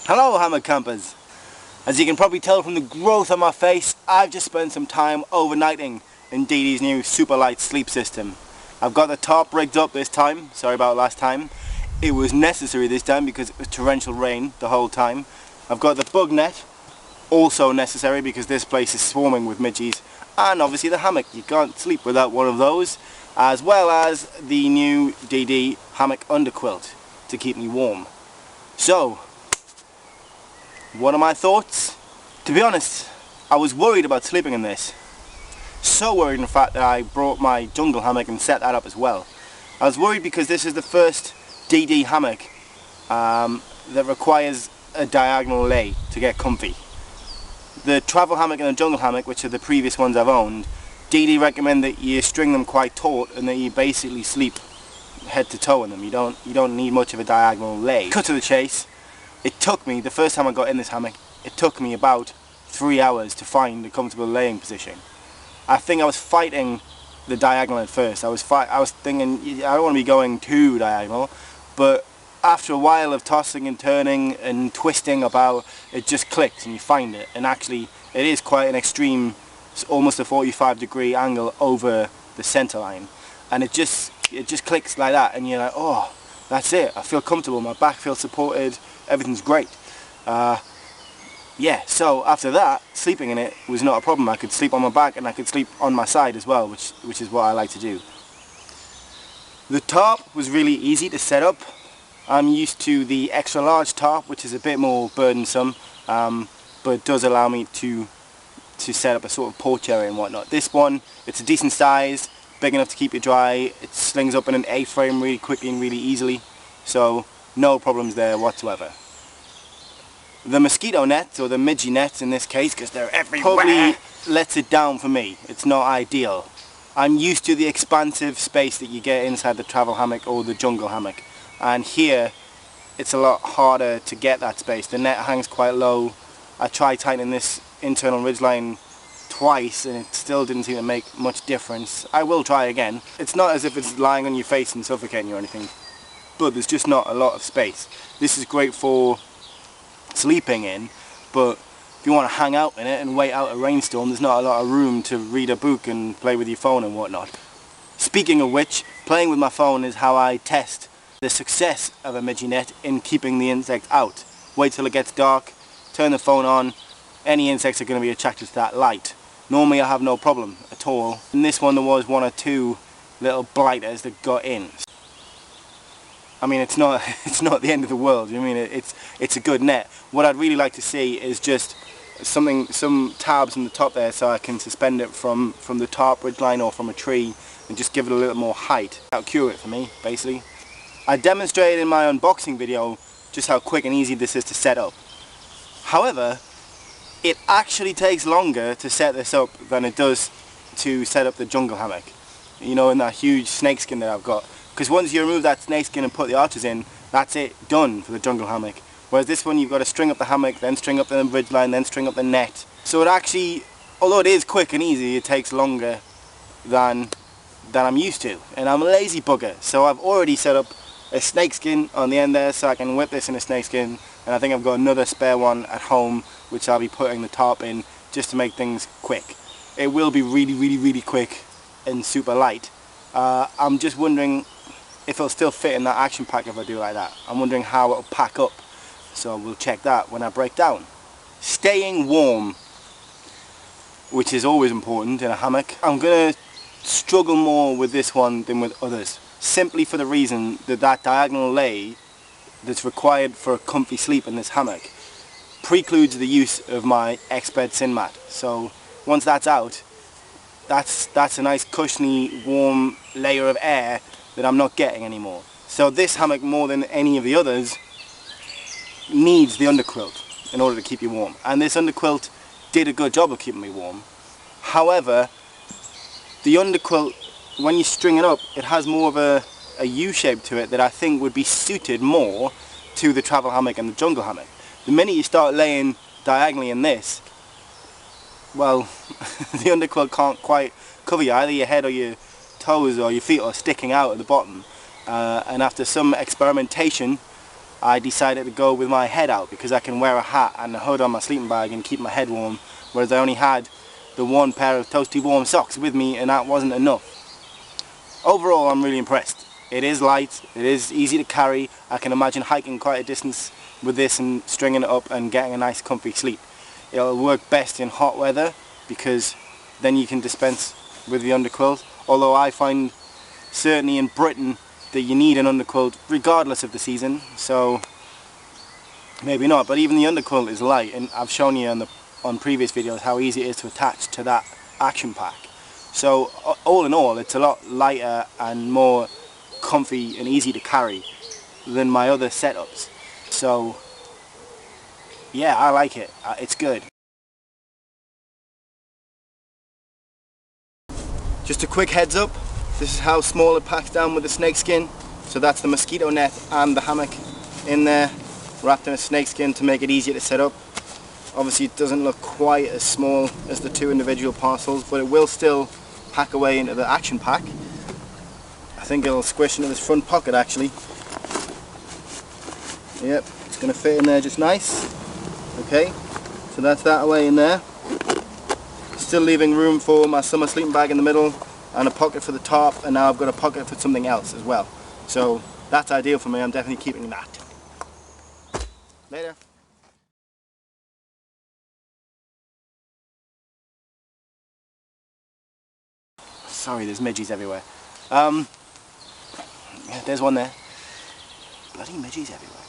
Hello Hammock campers! As you can probably tell from the growth on my face, I've just spent some time overnighting in Dee Dee's new Superlight sleep system. I've got the tarp rigged up this time, sorry about last time. It was necessary this time because it was torrential rain the whole time. I've got the bug net, also necessary because this place is swarming with midgies. And obviously the hammock, you can't sleep without one of those. As well as the new Dee Dee hammock underquilt to keep me warm. So, what are my thoughts? To be honest, I was worried about sleeping in this. So worried in fact that I brought my jungle hammock and set that up as well. I was worried because this is the first Dee Dee hammock that requires a diagonal lay to get comfy. The travel hammock and the jungle hammock, which are the previous ones I've owned, Dee Dee recommend that you string them quite taut and that you basically sleep head to toe in them. You don't need much of a diagonal lay. Cut to the chase. It took me, the first time I got in this hammock, it took me about 3 hours to find a comfortable laying position. I think I was fighting the diagonal at first. I was thinking, I don't want to be going too diagonal, but after a while of tossing and turning and twisting about, it just clicks and you find it. And actually, it is quite an extreme, almost a 45-degree angle over the center line. And it just clicks like that, and you're like, oh, that's it. I feel comfortable. My back feels supported. Everything's great. Yeah, so after that, sleeping in it was not a problem. I could sleep on my back and I could sleep on my side as well, which is what I like to do. The tarp was really easy to set up. I'm used to the extra large tarp, which is a bit more burdensome, but it does allow me to set up a sort of porch area and whatnot. This one, it's a decent size, big enough to keep you dry. It slings up in an A-frame really quickly and really easily, so no problems there whatsoever. The mosquito nets, or the midgie nets in this case, because they're everywhere, probably lets it down for me. It's not ideal. I'm used to the expansive space that you get inside the travel hammock or the jungle hammock, and here it's a lot harder to get that space. The net hangs quite low. I tried tightening this internal ridgeline twice and it still didn't seem to make much difference. I will try again. It's not as if it's lying on your face and suffocating you or anything, but there's just not a lot of space. This is great for sleeping in, but if you want to hang out in it and wait out a rainstorm, there's not a lot of room to read a book and play with your phone and whatnot. Speaking of which, playing with my phone is how I test the success of a midgie net in keeping the insect out. Wait till it gets dark, turn the phone on, any insects are going to be attracted to that light. Normally I have no problem at all. In this one there was one or two little blighters that got in. I mean, it's not the end of the world. I mean, it's a good net. What I'd really like to see is just some tabs on the top there so I can suspend it from the tarp ridgeline or from a tree and just give it a little more height. That'll cure it for me, basically. I demonstrated in my unboxing video just how quick and easy this is to set up. However, it actually takes longer to set this up than it does to set up the jungle hammock. You know, in that huge snakeskin that I've got. Because once you remove that snakeskin and put the arches in, that's it, done for the jungle hammock. Whereas this one you've got to string up the hammock, then string up the ridgeline, then string up the net. So it actually, although it is quick and easy, it takes longer than I'm used to. And I'm a lazy bugger, so I've already set up a snakeskin on the end there so I can whip this in a snakeskin. And I think I've got another spare one at home which I'll be putting the tarp in just to make things quick. It will be really quick and super light. I'm just wondering if it'll still fit in that action pack if I do like that. I'm wondering how it'll pack up, so we'll check that when I break down. Staying warm, which is always important in a hammock. I'm going to struggle more with this one than with others, simply for the reason that that diagonal lay that's required for a comfy sleep in this hammock precludes the use of my Expert Sin mat. So once that's out, that's a nice cushiony warm layer of air that I'm not getting anymore. So this hammock, more than any of the others, needs the underquilt in order to keep you warm. And this underquilt did a good job of keeping me warm. However, the underquilt, when you string it up, it has more of a U shape to it that I think would be suited more to the travel hammock and the jungle hammock. The minute you start laying diagonally in this, well, the underquilt can't quite cover you. Either your head or your toes or your feet are sticking out at the bottom. And after some experimentation, I decided to go with my head out because I can wear a hat and a hood on my sleeping bag and keep my head warm, whereas I only had the one pair of toasty warm socks with me and that wasn't enough. Overall, I'm really impressed. It is light, it is easy to carry. I can imagine hiking quite a distance with this and stringing it up and getting a nice comfy sleep. It'll work best in hot weather because then you can dispense with the underquilt, although I find certainly in Britain that you need an underquilt regardless of the season, so maybe not. But even the underquilt is light, and I've shown you on previous videos how easy it is to attach to that action pack. So all in all, it's a lot lighter and more comfy and easy to carry than my other setups. So yeah, I like it. It's good. Just a quick heads up, this is how small it packs down with the snakeskin. So that's the mosquito net and the hammock in there, wrapped in a snakeskin to make it easier to set up. Obviously it doesn't look quite as small as the two individual parcels, but it will still pack away into the action pack. I think it'll squish into this front pocket actually. Yep, it's going to fit in there just nice. Okay, so that's that away in there. Still leaving room for my summer sleeping bag in the middle and a pocket for the top, and now I've got a pocket for something else as well. So that's ideal for me, I'm definitely keeping that. Later. Sorry, there's midges everywhere. Yeah, there's one there. Bloody midges everywhere.